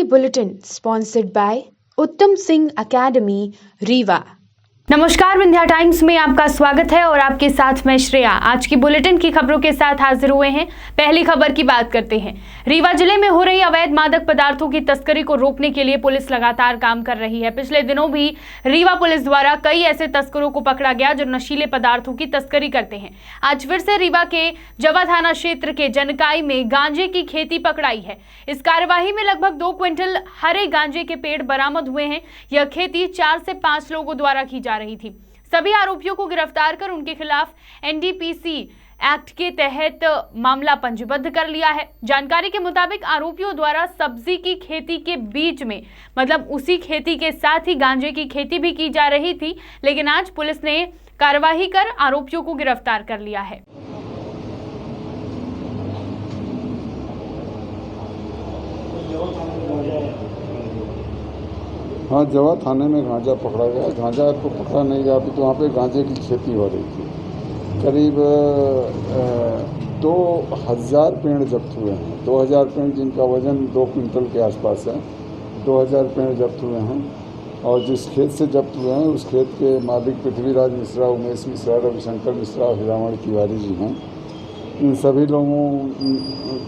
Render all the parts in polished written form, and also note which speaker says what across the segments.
Speaker 1: Bulletin sponsored by उत्तम Singh academy Rewa.
Speaker 2: नमस्कार, Vindhya times में आपका स्वागत है और आपके साथ मैं श्रेया। आज की बुलेटिन की खबरों के साथ हाजिर हुए हैं। पहली खबर की बात करते हैं। रीवा जिले में हो रही अवैध मादक पदार्थों की तस्करी को रोकने के लिए पुलिस लगातार काम कर रही है। पिछले दिनों भी रीवा पुलिस द्वारा कई ऐसे तस्करों को पकड़ा गया जो नशीले पदार्थों की तस्करी करते हैं। आज फिर से रीवा के जवा थाना क्षेत्र के जनकाई में गांजे की खेती पकड़ाई है। इस कार्यवाही में लगभग 2 क्विंटल हरे गांजे के पेड़ बरामद हुए हैं। यह खेती 4 से 5 लोगों द्वारा की जा रही थी। सभी आरोपियों को गिरफ्तार कर उनके खिलाफ एनडीपीसी एक्ट के तहत मामला पंजीबद्ध कर लिया है। जानकारी के मुताबिक आरोपियों द्वारा सब्जी की खेती के बीच में मतलब उसी खेती के साथ ही गांजे की खेती भी की जा रही थी, लेकिन आज पुलिस ने कार्रवाई कर आरोपियों को गिरफ्तार कर लिया है।
Speaker 3: हाँ, जवा थाने में गांजा पकड़ा गया। गांजा तो पकड़ा नहीं गया, अभी तो वहाँ पे गांजे की खेती हो रही थी। करीब 2000 पेड़ जब्त हुए हैं। 2000 पेड़ जिनका वजन 2 क्विंटल के आसपास है। 2000 पेड़ जब्त हुए हैं और जिस खेत से जब्त हुए हैं उस खेत के मालिक पृथ्वीराज मिश्रा, उमेश मिश्रा, रविशंकर मिश्रा और हीरामण तिवारी जी हैं। इन सभी लोगों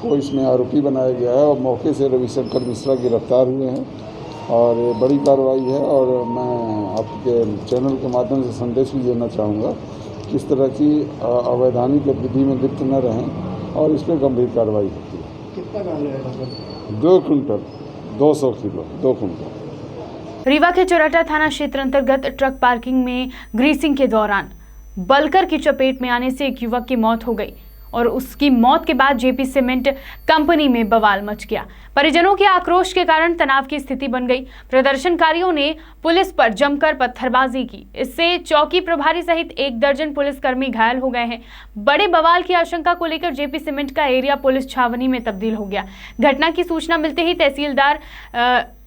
Speaker 3: को इसमें आरोपी बनाया गया है और मौके से रविशंकर मिश्रा गिरफ्तार हुए हैं और ये बड़ी कार्रवाई है। और मैं आपके चैनल के माध्यम से संदेश भी देना चाहूँगा कि इस तरह की अवैधानिक गतिविधि में लिप्त न रहें और इस पर गंभीर कार्रवाई होती है।
Speaker 4: कितना गांजा है लगभग?
Speaker 3: 2 क्विंटल 200 किलो 2 क्विंटल।
Speaker 2: रीवा के चोराटा थाना क्षेत्र अंतर्गत ट्रक पार्किंग में ग्रीसिंग के दौरान बलकर की चपेट में आने से एक युवक की मौत हो गई और उसकी मौत के बाद जेपी सीमेंट कंपनी में बवाल मच गया। परिजनों के आक्रोश के कारण तनाव की स्थिति बन गई। प्रदर्शनकारियों ने पुलिस पर जमकर पत्थरबाजी की। इससे चौकी प्रभारी सहित 1 दर्जन पुलिसकर्मी घायल हो गए हैं। बड़े बवाल की आशंका को लेकर जेपी सीमेंट का एरिया पुलिस छावनी में तब्दील हो गया। घटना की सूचना मिलते ही तहसीलदार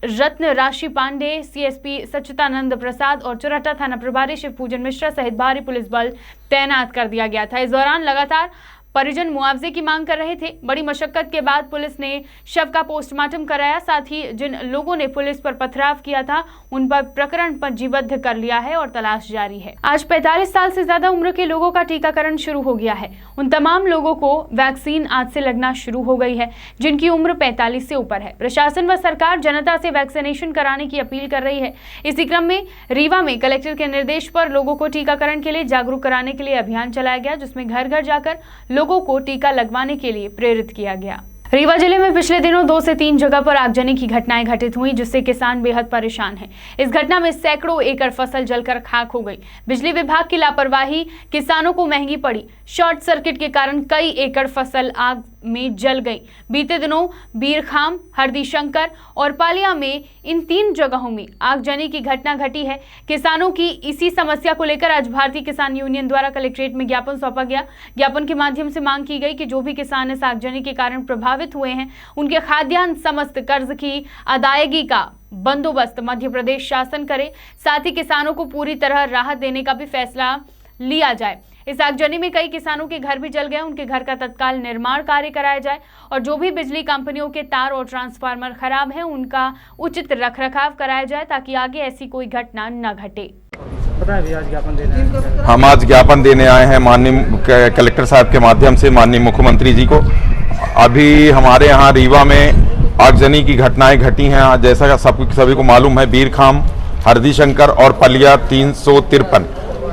Speaker 2: रत्न राशि पांडे, सीएसपी सच्चिदानंद प्रसाद और चोराटा थाना प्रभारी शिव पूजन मिश्रा सहित भारी पुलिस बल तैनात कर दिया गया था। इस दौरान लगातार परिजन मुआवजे की मांग कर रहे थे। बड़ी मशक्कत के बाद पुलिस ने शव का पोस्टमार्टम कराया। साथ ही जिन लोगों ने पुलिस पर पथराव किया था उन पर प्रकरण पंजीबद्ध कर लिया है और तलाश जारी है। आज 45 साल से ज्यादा उम्र के लोगों का टीकाकरण शुरू हो गया है। उन तमाम लोगों को वैक्सीन आज से लगना शुरू हो गई है जिनकी उम्र 45 से ऊपर है। प्रशासन व सरकार जनता से वैक्सीनेशन कराने की अपील कर रही है। इसी क्रम में रीवा में कलेक्टर के निर्देश पर लोगों को टीकाकरण के लिए जागरूक कराने के लिए अभियान चलाया गया, जिसमें घर घर जाकर लोगों को टीका लगवाने के लिए प्रेरित किया गया। रीवा जिले में पिछले दिनों 2 से 3 जगह पर आगजनी की घटनाएं घटित हुई, जिससे किसान बेहद परेशान हैं। इस घटना में सैकड़ों एकड़ फसल जलकर खाक हो गई। बिजली विभाग की लापरवाही किसानों को महंगी पड़ी। शॉर्ट सर्किट के कारण कई एकड़ फसल आग में जल गई। बीते दिनों बीरखाम, हरदीशंकर और पालिया में इन 3 जगहों में आगजनी की घटना घटी है। किसानों की इसी समस्या को लेकर आज भारतीय किसान यूनियन द्वारा कलेक्ट्रेट में ज्ञापन सौंपा गया। ज्ञापन के माध्यम से मांग की गई कि जो भी किसान इस आगजनी के कारण प्रभावित हुए हैं उनके खाद्यान्न समस्त कर्ज की अदायगी का बंदोबस्त मध्य प्रदेश शासन करे। साथ ही किसानों को पूरी तरह राहत देने का भी फैसला लिया जाए। इस आगजनी में कई किसानों के घर भी जल गए। उनके घर का तत्काल निर्माण कार्य कराया जाए और जो भी बिजली कंपनियों के तार और ट्रांसफार्मर खराब हैं उनका उचित रखरखाव कराया जाए ताकि आगे ऐसी कोई घटना न घटे।
Speaker 5: हम आज ज्ञापन देने आए हैं माननीय कलेक्टर साहब के माध्यम से माननीय मुख्यमंत्री जी को। अभी हमारे यहाँ रीवा में आगजनी की घटनाएं घटी हैं। जैसा सभी को मालूम है, बीरखाम, हरदीशंकर और पलिया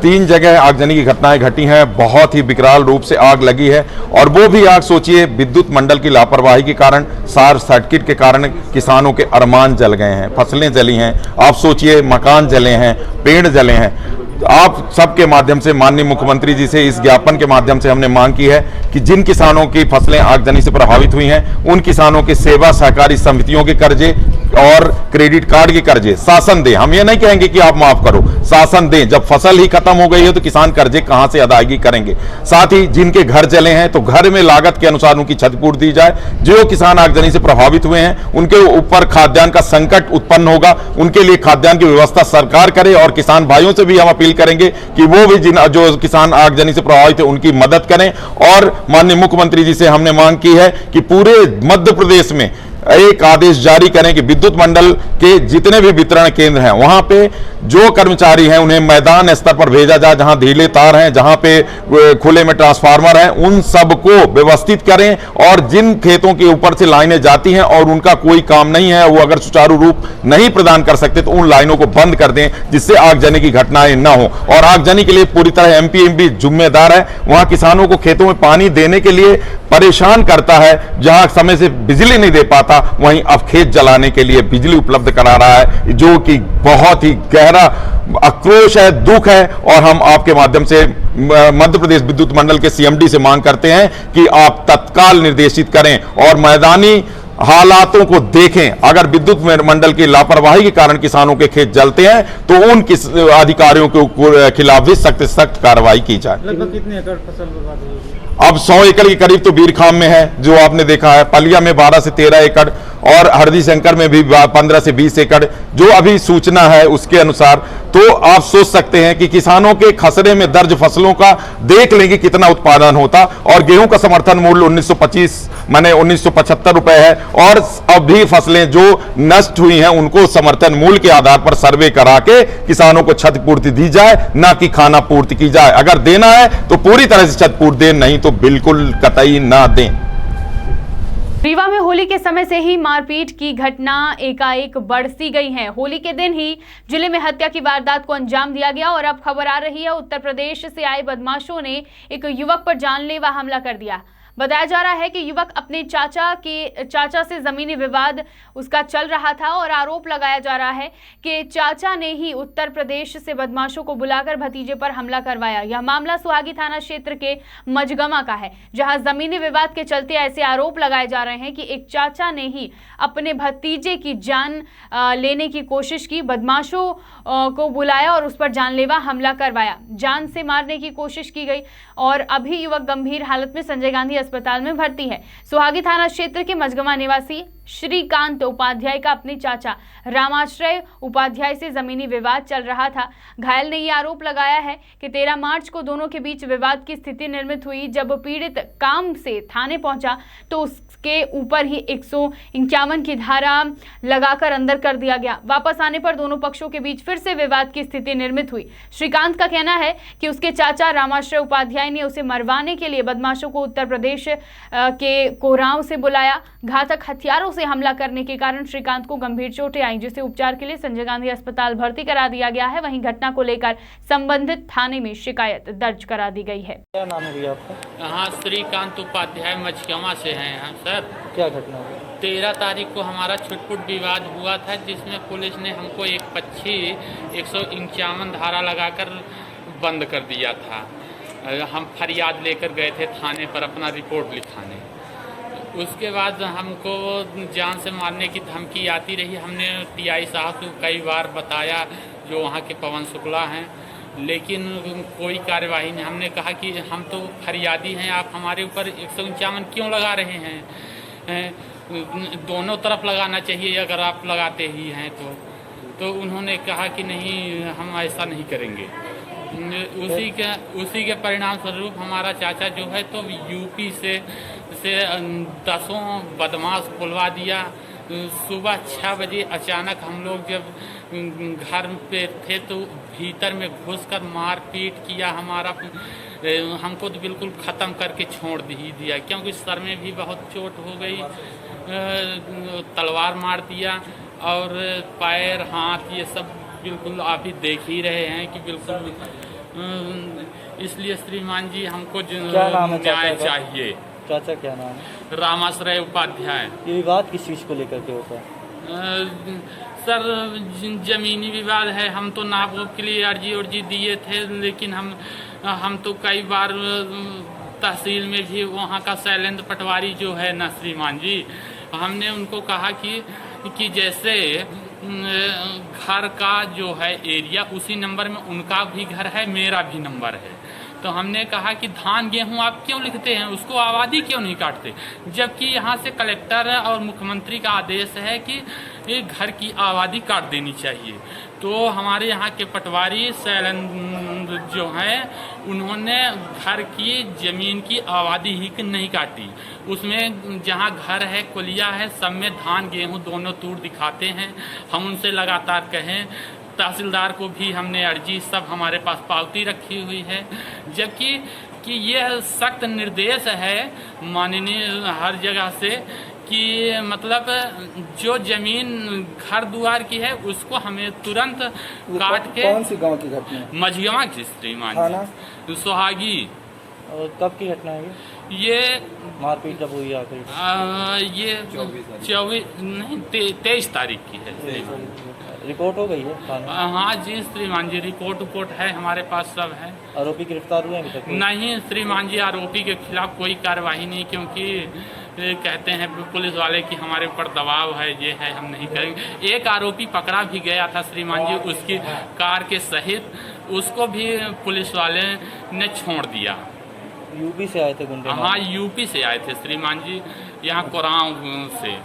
Speaker 5: 3 जगह आगजनी की घटनाएं घटी हैं। बहुत ही विकराल रूप से आग लगी है और वो भी आग सोचिए विद्युत मंडल की लापरवाही के कारण, शॉर्ट सर्किट के कारण किसानों के अरमान जल गए हैं, फसलें जली हैं। आप सोचिए मकान जले हैं, पेड़ जले हैं। आप सबके माध्यम से माननीय मुख्यमंत्री जी से इस ज्ञापन के माध्यम से हमने मांग की है कि जिन किसानों की फसलें आगजनी से प्रभावित हुई हैं उन किसानों के सेवा सहकारी समितियों के कर्जे और क्रेडिट कार्ड के कर्जे शासन दे। हम ये नहीं कहेंगे कि आप माफ करो, शासन दें। जब फसल ही खत्म हो गई है तो किसान कर्जे कहां से अदायगी करेंगे। साथ ही जिनके घर जले हैं तो घर में लागत के अनुसार उनकी क्षतिपूर्ति दी जाए। जो किसान आगजनी से प्रभावित हुए हैं उनके ऊपर खाद्यान्न का संकट उत्पन्न होगा, उनके लिए खाद्यान्न की व्यवस्था सरकार करे। और किसान भाइयों से भी हम अपील करेंगे कि वो भी जो किसान आगजनी से प्रभावित है उनकी मदद करें। और माननीय मुख्यमंत्री जी से हमने मांग की है कि पूरे मध्य प्रदेश में एक आदेश जारी करें कि विद्युत मंडल के जितने भी वितरण केंद्र हैं वहां पे जो कर्मचारी हैं उन्हें मैदान स्तर पर भेजा जाए, जहां ढीले तार हैं, जहां पे खुले में ट्रांसफार्मर हैं, उन सबको व्यवस्थित करें और जिन खेतों के ऊपर से लाइनें जाती हैं और उनका कोई काम नहीं है, वो अगर सुचारू रूप नहीं प्रदान कर सकते तो उन लाइनों को बंद कर दें, जिससे आगजनी की घटनाएं न हो। और आगजनी के लिए पूरी तरह एमपीएमबी जिम्मेदार है। वहां किसानों को खेतों में पानी देने के लिए परेशान करता है, जहां समय से बिजली नहीं दे पाता वहीं अब खेत जलाने के लिए बिजली उपलब्ध करा रहा है, जो कि बहुत ही गहरा आक्रोश है, दुख है। और हम आपके माध्यम से मध्य प्रदेश विद्युत मंडल के सीएमडी से मांग करते हैं कि आप तत्काल निर्देशित करें और मैदानी हालातों को देखें। अगर विद्युत मंडल की लापरवाही के कारण किसानों के खेत जलते हैं तो उन अधिकारियों के खिलाफ भी सख्त से सख्त कार्रवाई की जाए।
Speaker 4: लगभग कितने एकड़ फसल बर्बाद हुई?
Speaker 5: अब 100 एकड़ के करीब तो बीरखाम में है, जो आपने देखा है, पलिया में 12 से 13 एकड़ और हरदी शंकर में भी 15 से 20 एकड़, जो अभी सूचना है उसके अनुसार। तो आप सोच सकते हैं कि किसानों के खसरे में दर्ज फसलों का देख लेंगे कितना उत्पादन होता। और गेहूं का समर्थन मूल्य 1975 रुपए है और अभी फसलें जो नष्ट हुई हैं उनको समर्थन मूल्य के आधार पर सर्वे करा के किसानों को क्षतिपूर्ति दी जाए, ना कि खाना पूर्ति की जाए। अगर देना है तो पूरी तरह से क्षतिपूर्ति दें, नहीं तो बिल्कुल कतई ना दें।
Speaker 2: रीवा में होली के समय से ही मारपीट की घटना एकाएक बढ़ती गई है। होली के दिन ही जिले में हत्या की वारदात को अंजाम दिया गया और अब खबर आ रही है उत्तर प्रदेश से आए बदमाशों ने एक युवक पर जानलेवा हमला कर दिया। बताया जा रहा है कि युवक अपने चाचा से जमीनी विवाद उसका चल रहा था और आरोप लगाया जा रहा है कि चाचा ने ही उत्तर प्रदेश से बदमाशों को बुलाकर भतीजे पर हमला करवाया। यह मामला सुहागी थाना क्षेत्र के मझगमा का है, जहां जमीनी विवाद के चलते ऐसे आरोप लगाए जा रहे हैं कि एक चाचा ने ही अपने भतीजे की जान लेने की कोशिश की, बदमाशों को बुलाया और उस पर जानलेवा हमला करवाया। जान से मारने की कोशिश की गई और अभी युवक गंभीर हालत में संजय गांधी अस्पताल में भर्ती है। सुहागी थाना क्षेत्र के मझगमा निवासी श्रीकांत उपाध्याय का अपने चाचा रामाश्रय उपाध्याय से जमीनी विवाद चल रहा था। घायल ने यह आरोप लगाया है कि 13 मार्च को दोनों के बीच विवाद की स्थिति निर्मित हुई। जब पीड़ित काम से थाने पहुंचा तो उसके ऊपर ही 151 की धारा लगाकर अंदर कर दिया गया। वापस आने पर दोनों पक्षों के बीच फिर से विवाद की स्थिति निर्मित हुई। श्रीकांत का कहना है कि उसके चाचा रामाश्रय उपाध्याय ने उसे मरवाने के लिए बदमाशों को उत्तर प्रदेश के कोरांव से बुलाया। घातक हथियारों से हमला करने के कारण श्रीकांत को गंभीर चोटें आई, जिसे उपचार के लिए संजय गांधी अस्पताल भर्ती करा दिया गया है। वहीं घटना को लेकर संबंधित थाने में शिकायत दर्ज करा दी गई है।
Speaker 4: क्या नाम है भैया आपका?
Speaker 6: हाँ, श्रीकांत उपाध्याय मझगमा से हैं हम सर।
Speaker 4: क्या घटना हुई?
Speaker 6: 13 तारीख को हमारा छुटपुट विवाद हुआ था, जिसमें पुलिस ने हमको एक पक्षी 151 धारा लगाकर बंद कर दिया था। हम फरियाद लेकर गए थे थाने पर अपना रिपोर्ट लिखाने। उसके बाद हमको जान से मारने की धमकी आती रही। हमने टीआई साहब को कई बार बताया, जो वहाँ के पवन शुक्ला हैं, लेकिन कोई कार्यवाही नहीं। हमने कहा कि हम तो फरियादी हैं, आप हमारे ऊपर 151 क्यों लगा रहे हैं? दोनों तरफ लगाना चाहिए अगर आप लगाते ही हैं तो उन्होंने कहा कि नहीं, हम ऐसा नहीं करेंगे। उसी के परिणाम स्वरूप हमारा चाचा जो है तो यूपी से 10 बदमाश बुलवा दिया। सुबह 6 बजे अचानक हम लोग जब घर पे थे तो भीतर में घुसकर मारपीट किया। हमको तो बिल्कुल ख़त्म करके छोड़ दिया, क्योंकि सर में भी बहुत चोट हो गई। तलवार मार दिया और पैर हाथ ये सब बिल्कुल आप ही देख ही रहे हैं कि बिल्कुल। इसलिए श्रीमान जी हमको न्याय चाहिए।
Speaker 4: चाचा क्या नाम है?
Speaker 6: रामाश्रय उपाध्याय।
Speaker 4: ये विवाद किस चीज़ को लेकर के होता है?
Speaker 6: सर जमीनी विवाद है। हम तो नाप के लिए अर्जी दिए थे, लेकिन हम तो कई बार तहसील में भी वहाँ का शैलेंद्र पटवारी जो है ना श्रीमान जी, हमने उनको कहा कि जैसे घर का जो है एरिया उसी नंबर में उनका भी घर है, मेरा भी नंबर है, तो हमने कहा कि धान गेहूं आप क्यों लिखते हैं, उसको आबादी क्यों नहीं काटते, जबकि यहाँ से कलेक्टर और मुख्यमंत्री का आदेश है कि ये घर की आबादी काट देनी चाहिए। तो हमारे यहाँ के पटवारी शैलेंद्र जो हैं उन्होंने घर की ज़मीन की आबादी ही नहीं काटी, उसमें जहाँ घर है कुलिया है सब में धान गेहूँ दोनों तूर दिखाते हैं। हम उनसे लगातार कहें, तहसीलदार को भी हमने अर्जी सब हमारे पास पावती रखी हुई है, जबकि कि यह सख्त निर्देश है माननीय हर जगह से कि मतलब जो ज़मीन घर द्वार की है उसको हमें तुरंत काट के।
Speaker 4: कौन सी गांव की घटना है?
Speaker 6: मझियावा की श्रीमान सुहागी।
Speaker 4: और कब की घटना है
Speaker 6: ये
Speaker 4: मारपीट जब हुई आखिरी?
Speaker 6: ये 23 तारीख की है।
Speaker 4: रिपोर्ट हो गई है थाने?
Speaker 6: हाँ जी श्रीमान जी, रिपोर्ट है हमारे पास, सब है।
Speaker 4: आरोपी गिरफ्तार हुए अभी तक?
Speaker 6: नहीं श्रीमान जी, आरोपी के खिलाफ कोई कार्रवाई नहीं, क्योंकि कहते हैं पुलिस वाले कि हमारे ऊपर दबाव है, ये है, हम नहीं करेंगे। एक आरोपी पकड़ा भी गया था श्रीमान जी, उसकी कार के सहित, उसको भी पुलिस वाले ने छोड़ दिया।
Speaker 4: यूपी से आए थे गुंडे?
Speaker 6: हाँ यूपी से आए थे श्रीमान जी, यहाँ कोरांव से।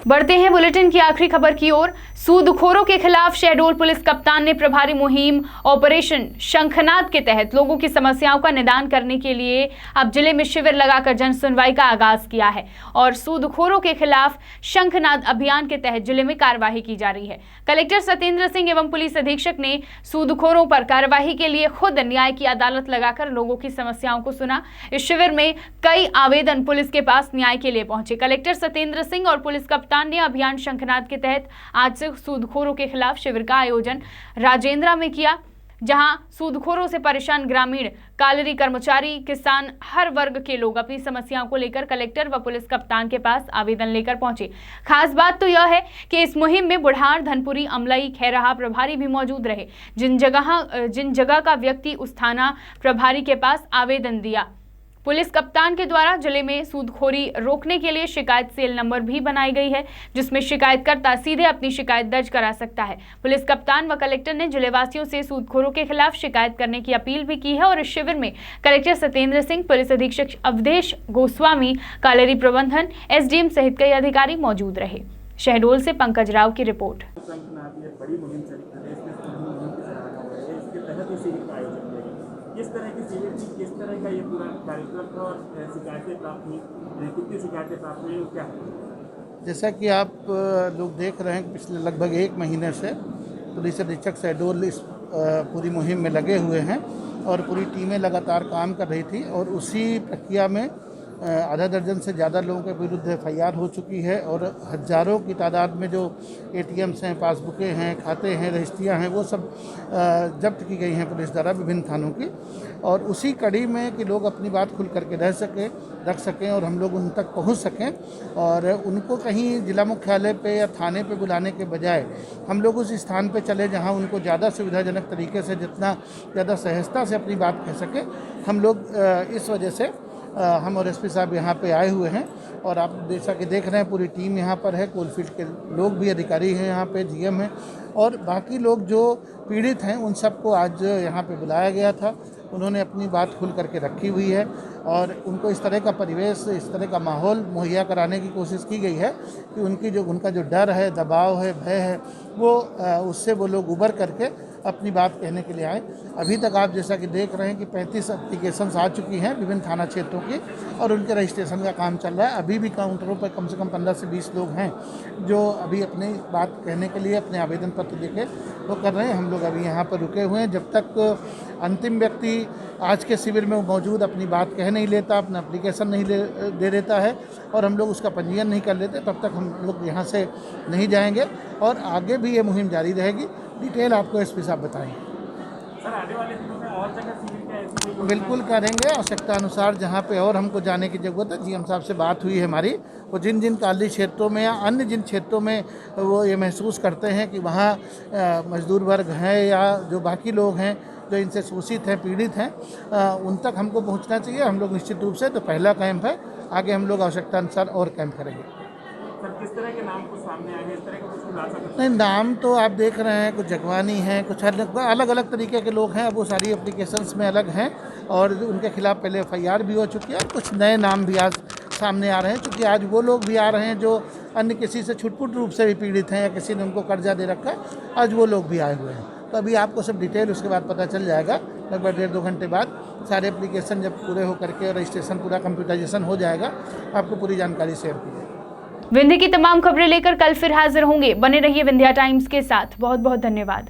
Speaker 2: बढ़ते हैं बुलेटिन की आखिरी खबर की ओर। सूदखोरों के खिलाफ शहडोल पुलिस कप्तान ने प्रभारी मुहिम ऑपरेशन शंखनाद के तहत लोगों की समस्याओं का निदान करने के लिए अब जिले में शिविर लगाकर जन सुनवाई का आगाज किया है और सूदखोरों के खिलाफ शंखनाद अभियान के तहत जिले में कार्यवाही की जा रही है। कलेक्टर सत्येंद्र सिंह एवं पुलिस अधीक्षक ने सूदखोरों पर कार्यवाही के लिए खुद न्याय की अदालत लगाकर लोगों की समस्याओं को सुना। इस शिविर में कई आवेदन पुलिस के पास न्याय के लिए पहुंचे। कलेक्टर सत्येंद्र सिंह और पुलिस कप्तान ने अभियान शंखनाद के तहत आज से सूदखोरों के खिलाफ शिविर का आयोजन राजेंद्रा में किया, जहां सूदखोरों से परेशान ग्रामीण, कालरी कर्मचारी, किसान, हर वर्ग के लोग अपनी समस्याओं को लेकर कलेक्टर व पुलिस कप्तान के पास आवेदन लेकर पहुंचे। खास बात तो यह है कि इस मुहिम में बुढ़ार, धनपुरी, अमलई, खैराहा प्रभारी भी मौजूद रहे। जिन जगह का व्यक्ति उस थाना प्रभारी के पास आवेदन दिया, पुलिस कप्तान के द्वारा जिले में सूदखोरी रोकने के लिए शिकायत सेल नंबर भी बनाई गई है, जिसमें शिकायतकर्ता सीधे अपनी शिकायत दर्ज करा सकता है। पुलिस कप्तान व कलेक्टर ने जिलेवासियों से सूदखोरों के खिलाफ शिकायत करने की अपील भी की है और इस शिविर में कलेक्टर सत्येंद्र सिंह, पुलिस अधीक्षक अवधेश गोस्वामी, कालेरी प्रबंधन, एसडीएम सहित कई अधिकारी मौजूद रहे। शहडोल से पंकज राव की रिपोर्ट।
Speaker 7: किस तरह की शिविर थी, किस तरह का ये पूरा कार्यक्रम था और शिकायतें प्राप्त हुई, कितनी शिकायतें प्राप्त हुई और क्या?
Speaker 8: जैसा कि आप लोग देख रहे हैं कि पिछले लगभग 1 महीने से पुलिस अधीक्षक शहडोल इस पूरी मुहिम में लगे हुए हैं और पूरी टीमें लगातार काम कर रही थी और उसी प्रक्रिया में आधा दर्जन से ज़्यादा लोगों के विरुद्ध एफआईआर हो चुकी है और हज़ारों की तादाद में जो एटीएम्स हैं, पासबुकें हैं, खाते हैं, रजिस्ट्रियाँ हैं, वो सब जब्त की गई हैं पुलिस द्वारा विभिन्न थानों की। और उसी कड़ी में कि लोग अपनी बात खुल करके रख सकें और हम लोग उन तक पहुंच सकें और उनको कहीं जिला मुख्यालय पे या थाने पे बुलाने के बजाय हम लोग उस स्थान पे चले जहां उनको ज़्यादा सुविधाजनक तरीके से, जितना ज़्यादा सहजता से अपनी बात कह सकें। हम लोग इस वजह से हम और एसपी साहब यहाँ पे आए हुए हैं और आप जैसा कि देख रहे हैं पूरी टीम यहाँ पर है, कोलफील्ड के लोग भी, अधिकारी हैं यहाँ पे, जीएम हैं और बाकी लोग जो पीड़ित हैं उन सबको आज यहाँ पे बुलाया गया था। उन्होंने अपनी बात खुल करके रखी हुई है और उनको इस तरह का परिवेश, इस तरह का माहौल मुहैया कराने की कोशिश की गई है कि उनका जो डर है, दबाव है, भय है, वो उससे वो लोग उबर करके अपनी बात कहने के लिए आए। अभी तक आप जैसा कि देख रहे हैं कि 35 एप्लीकेशंस आ चुकी हैं विभिन्न थाना क्षेत्रों की और उनके रजिस्ट्रेशन का काम चल रहा है। अभी भी काउंटरों पर कम से कम 15 से 20 लोग हैं जो अभी अपनी बात कहने के लिए अपने आवेदन पत्र देके वो कर रहे हैं। हम लोग अभी यहाँ पर रुके हुए हैं जब तक अंतिम व्यक्ति आज के शिविर में मौजूद अपनी बात कह नहीं लेता, अपना एप्लीकेशन नहीं दे देता है और हम लोग उसका पंजीयन नहीं कर लेते, तब तक हम लोग यहाँ से नहीं जाएंगे और आगे भी ये मुहिम जारी रहेगी। डिटेल आपको एसपी साहब बताएंगे।
Speaker 7: सर आने वाले दिनों में और जगह शिविर का ऐसी
Speaker 8: बिल्कुल करेंगे, आवश्यकता अनुसार जहाँ पे और हमको जाने की ज़रूरत है। जीएम साहब से बात हुई है हमारी, वो जिन काली क्षेत्रों में या अन्य जिन क्षेत्रों में वो ये महसूस करते हैं कि वहाँ मजदूर वर्ग हैं या जो बाकी लोग हैं जो इनसे शोषित हैं, पीड़ित हैं, उन तक हमको पहुँचना चाहिए। हम लोग निश्चित रूप से तो पहला कैंप है, आगे हम लोग आवश्यकता अनुसार और कैंप करेंगे।
Speaker 7: सर किस तरह के नाम को सामने आए हैं, इस तरह का कुछ ला सकते?
Speaker 8: नहीं, नाम तो आप देख रहे हैं, कुछ जगवानी हैं, कुछ अलग अलग तरीके के लोग हैं। अब वो सारी एप्लीकेशंस में अलग हैं और उनके खिलाफ पहले एफआईआर भी हो चुकी है और कुछ नए नाम भी आज सामने आ रहे हैं, क्योंकि आज वो लोग भी आ रहे हैं जो अन्य किसी से छुटपुट रूप से भी पीड़ित हैं या किसी ने उनको कर्जा दे रखा है, आज वो लोग भी आए हुए हैं। तो अभी आपको सब डिटेल उसके बाद पता चल जाएगा, लगभग 1.5-2 घंटे बाद सारे एप्लीकेशन जब पूरे हो करके और रजिस्ट्रेशन पूरा कंप्यूटराइजेशन हो जाएगा, आपको पूरी जानकारी शेयर की जाएगी।
Speaker 2: विंध्य की तमाम खबरें लेकर कल फिर हाजिर होंगे। बने रहिए विंध्या टाइम्स के साथ। बहुत बहुत धन्यवाद।